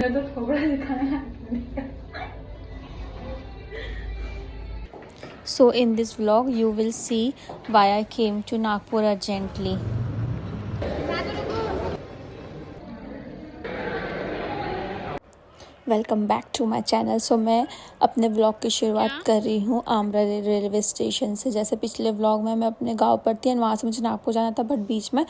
तो थोड़ा दिखाया। So in this vlog you will see why I came to Nagpur urgently. Welcome back to my channel. So मैं अपने vlog की शुरुआत कर रही हूँ आमरा रेलवे स्टेशन से। जैसे पिछले व्लॉग में मैं अपने गांव पर थी एंड वहाँ से मुझे नागपुर जाना था, बट बीच में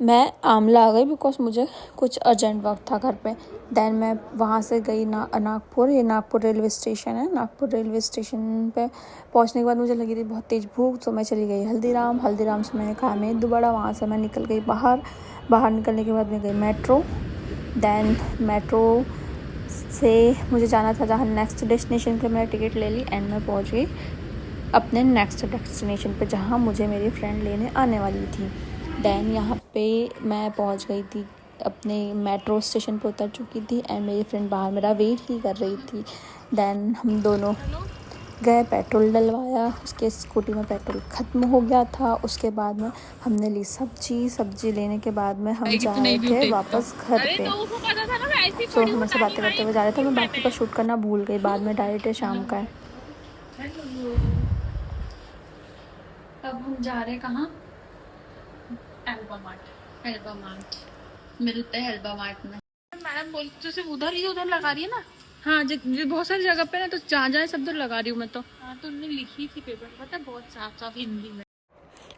मैं आमला आ गई बिकॉज मुझे कुछ अर्जेंट वर्क था घर पे। देन मैं वहाँ से गई नागपुर। ये नागपुर रेलवे स्टेशन है। नागपुर रेलवे स्टेशन पे पहुँचने के बाद मुझे लगी थी बहुत तेज़ भूख, तो मैं चली गई हल्दीराम से मैंने खाया मेदू बड़ा। वहाँ से मैं निकल गई बाहर निकलने के बाद मैं गई मेट्रो। देन मेट्रो से मुझे जाना था जहाँ नेक्स्ट डेस्टिनेशन के लिए मैंने टिकट ले ली एंड मैं पहुँच गई अपने नेक्स्ट डेस्टिनेशन पे जहाँ मुझे मेरी फ्रेंड लेने आने वाली थी। देन यहाँ पे मैं पहुँच गई थी, अपने मेट्रो स्टेशन पे उतर चुकी थी एंड मेरी फ्रेंड बाहर मेरा वेट ही कर रही थी। देन हम दोनों गए, पेट्रोल डलवाया। उसके स्कूटी में पेट्रोल ख़त्म हो गया था। उसके बाद में हमने ली सब्जी लेने के बाद में हम जा रहे थे वापस घर पे। सो हम ऐसे बातें करते हुए जा रहे थे। मैं बाकी का शूट करना भूल गई, बाद में डायरेक्ट शाम का है। अब हम जा रहे कहाँ? एल्बा मार्ट मिलते हैं एल्बा मार्ट में। मैडम बोलती तो सिर्फ उधर लगा रही है ना। हाँ बहुत सारी जगह पे ना, तो जहाँ जहाँ सब उधर लगा रही हूँ मैं तो। हाँ तो उन्होंने लिखी थी पेपर में, पता है, बहुत साफ हिंदी में।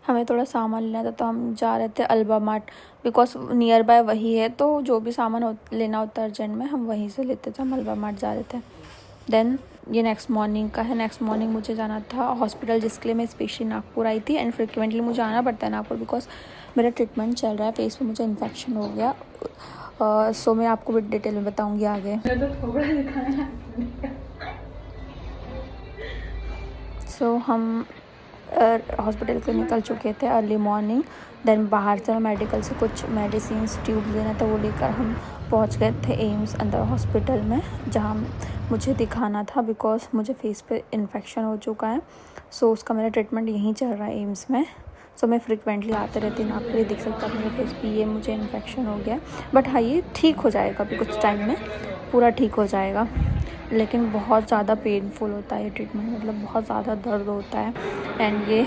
हमें थोड़ा सामान लेना था तो हम जा रहे थे alba mart because near by वही है, तो जो भी सामान लेना होता है अर्जेंट में हम वहीं से लेते थे। हम अल्बा मार्ट जा रहे थे। देन ये नेक्स्ट मॉर्निंग का है। नेक्स्ट मॉर्निंग मुझे जाना था हॉस्पिटल, जिसके लिए मैं स्पेशली नागपुर आई थी एंड फ्रिक्वेंटली मुझे आना पड़ता है नागपुर बिकॉज मेरा ट्रीटमेंट चल रहा है। फेस पे मुझे इन्फेक्शन हो गया। सो मैं आपको भी डिटेल में बताऊंगी आगे। सो हम हॉस्पिटल से निकल चुके थे अर्ली मॉर्निंग। देन बाहर से मेडिकल से कुछ मेडिसिन ट्यूब लेना था, वो लेकर हम पहुंच गए थे एम्स अंदर हॉस्पिटल में, जहां मुझे दिखाना था बिकॉज मुझे फेस पे इन्फेक्शन हो चुका है। सो उसका मेरा ट्रीटमेंट यहीं चल रहा है एम्स में। सो मैं फ्रिक्वेंटली आते रहती हूँ। आपको ये दिख सकता है मेरे फेस पे ये मुझे इन्फेक्शन हो गया, बट हाँ ये ठीक हो जाएगा अभी कुछ टाइम में, पूरा ठीक हो जाएगा। लेकिन बहुत ज़्यादा पेनफुल होता है ये ट्रीटमेंट, मतलब बहुत ज़्यादा दर्द होता है। एंड ये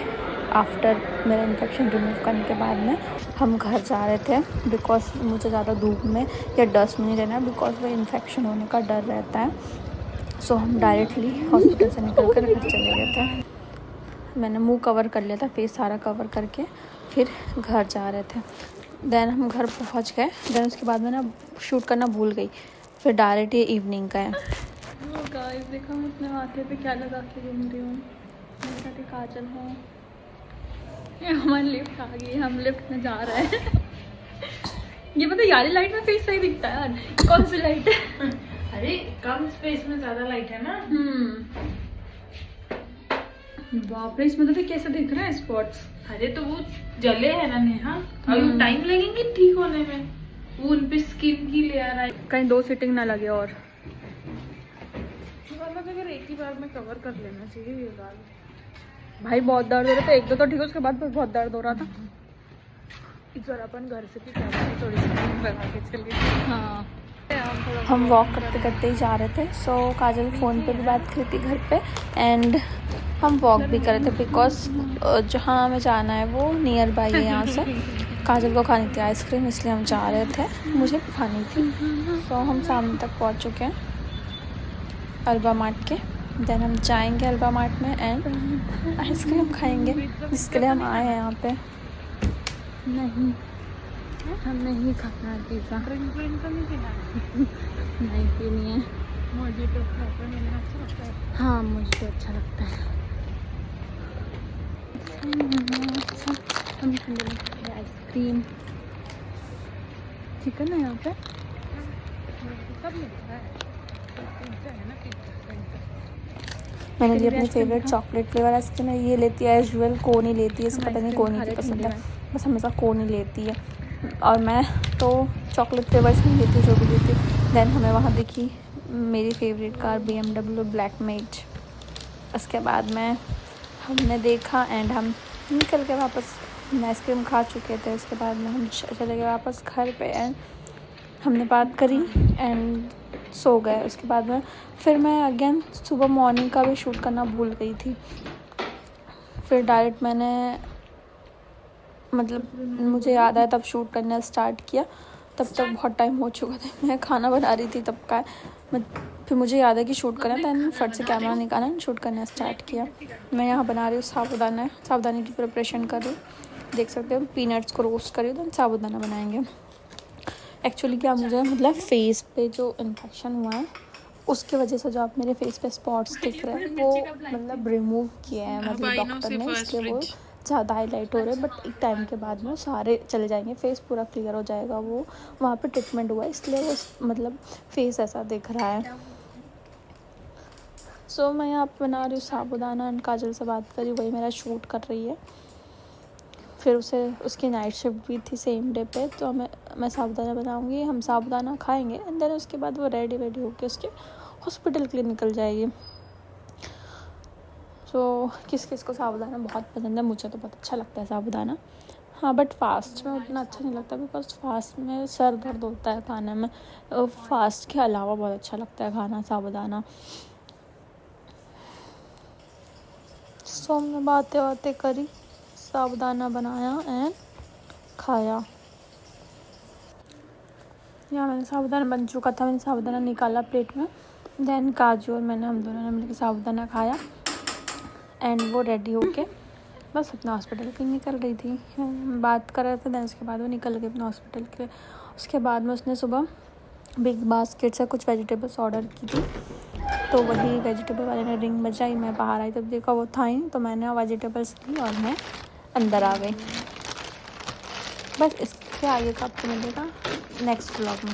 आफ्टर मेरा इन्फेक्शन रिमूव करने के बाद में हम घर जा रहे थे बिकॉज मुझे ज़्यादा धूप में या डस्ट में नहीं रहना बिकॉज वो इन्फेक्शन होने का डर रहता है। सो हम डायरेक्टली हॉस्पिटल से निकल कर घर चले गए थे। मैंने मुंह कवर कर लिया था, फेस सारा कवर करके फिर घर जा रहे थे। देन हम घर पहुंच गए। देन उसके बाद में ना शूट करना भूल गई, फिर डायरेक्ट ये इवनिंग का है। गाइस देखो मैं अपने माथे पे क्या लगा के घूम रही हूँ। मेरे साथ काजल है। ये हमारी लिफ्ट आ गई, हम लिफ्ट में जा रहे हैं। ये पता यारी लाइट में फेस सही दिखता है यार। कौन सी लाइट है? अरे कम स्पेस में ज्यादा लाइट है ना। बाप रे, इसमें तो कैसे दिख रहा है स्पॉट्स। अरे तो वो जले है ना नेहा, अभी टाइम लगेंगे ठीक होने में। वो उन पे स्किन की लेयर आई, कहीं दो सीटिंग ना लगे। और अगर एक ही बार में कवर कर लेना चाहिए ये बाल। भाई बहुत दर्द हो रहा था, एक दो तो ठीक है, उसके बाद बहुत दर्द हो रहा था। इस बार अपन घर से भी थोड़ी सी लगा के चल गए। हाँ हम वॉक करते करते ही जा रहे थे। सो काजल फ़ोन पे भी बात करी थी घर पे एंड हम वॉक भी कर रहे थे बिकॉज जहाँ हमें जाना है वो नियर बाई है यहाँ से। काजल को खानी थी आइसक्रीम, इसलिए हम जा रहे थे, मुझे भी खानी थी। सो हम सामने तक पहुँच चुके हैं अल्बा मार्ट के। देन हम जाएंगे अल्बा मार्ट में एंड आइसक्रीम खाएंगे, जिसके लिए हम आए हैं यहाँ पे। नहीं, हम नहीं खाना है पिज़्ज़ा। ड्रिंक तो नहीं पीना नहीं पीनी है। मुझे तो मैंने अच्छा लगता है। हाँ मुझे तो अच्छा लगता है। हम आइसक्रीम चिकन है यहाँ पे। सब मिलता है, पिज्जा है ना, पिज्जा। मैंने लिए अपनी फेवरेट चॉकलेट फ्लेवर आइसक्रीम है। ये लेती है एज यूजुअल, कोन ही लेती है, इसको पता नहीं कोन ही पसंद है, बस हमेशा कोन ही लेती है। और मैं तो चॉकलेट फ्लेवर्स नहीं लेती, जो भी लेती। देन हमें वहाँ दिखी मेरी favourite car BMW black matte. उसके बाद में हमने देखा एंड हम निकल के वापस, आइसक्रीम खा चुके थे। उसके बाद में हम चले गए वापस घर पे एंड हमने बात करी एंड सो गए। उसके बाद में फिर मैं अगेन सुबह मॉर्निंग का भी शूट करना भूल गई थी। फिर डायरेक्ट मैंने मतलब मुझे याद आया तब शूट करना स्टार्ट किया। तब तक बहुत टाइम हो चुका था, मैं खाना बना रही थी तब का। फिर मुझे याद है कि शूट करना, दैन फट से कैमरा निकाला, शूट करना स्टार्ट किया। मैं यहाँ बना रही हूँ साबूदाना की प्रिपरेशन कर रही हूँ। देख सकते हो पीनट्स को रोस्ट करी, दैन साबूदाना बनाएंगे। एक्चुअली क्या मुझे मतलब फेस पे जो इन्फेक्शन हुआ है उसकी वजह से जो आप मेरे फेस पे स्पॉट्स दिख रहे हैं वो मतलब रिमूव किए हैं मतलब डॉक्टर ने, इसलिए वो ज़्यादा हाईलाइट हो रहे हैं। बट एक टाइम के बाद में सारे चले जाएंगे, फेस पूरा क्लियर हो जाएगा। वो वहाँ पे ट्रीटमेंट हुआ है इसलिए वो मतलब फेस ऐसा दिख रहा है। सो मैं यहाँ पे बना रही हूँ साबूदाना एंड काजल से बात करी, वही मेरा शूट कर रही है। फिर उसकी नाइट शिफ्ट भी थी सेम डे पे, तो मैं साबूदाना बनाऊँगी, हम साबूदाना खाएंगे एंड देन उसके बाद वो रेडी होके उसके हॉस्पिटल के लिए निकल जाएगी। तो किस किस को साबूदाना बहुत पसंद है, मुझे तो बहुत अच्छा लगता है साबूदाना। हाँ बट फास्ट में उतना अच्छा नहीं लगता, बिकॉज फास्ट में सर दर्द होता है खाने में। फास्ट के अलावा बहुत अच्छा लगता है खाना साबूदाना। सो हमने बातें करी, साबूदाना बनाया एंड खाया। यहाँ मैंने साबूदाना बन चुका था, मैंने साबूदाना निकाला प्लेट में, देन काजू और हम दोनों ने मिलकर साबूदाना खाया एंड वो रेडी होके बस अपना हॉस्पिटल के निकल रही थी। बात कर रहे थे, देन उसके बाद वो निकल गई अपना हॉस्पिटल के। उसके बाद में उसने सुबह बिग बास्केट से कुछ वेजिटेबल्स ऑर्डर की थी, तो वही वेजिटेबल वाले ने रिंग बजाई। मैं बाहर आई तब देखा वो था ही, तो मैंने वेजिटेबल्स ली और मैं अंदर आ गई। बस इसके आगे का आपको मिलेगा नेक्स्ट व्लॉग में।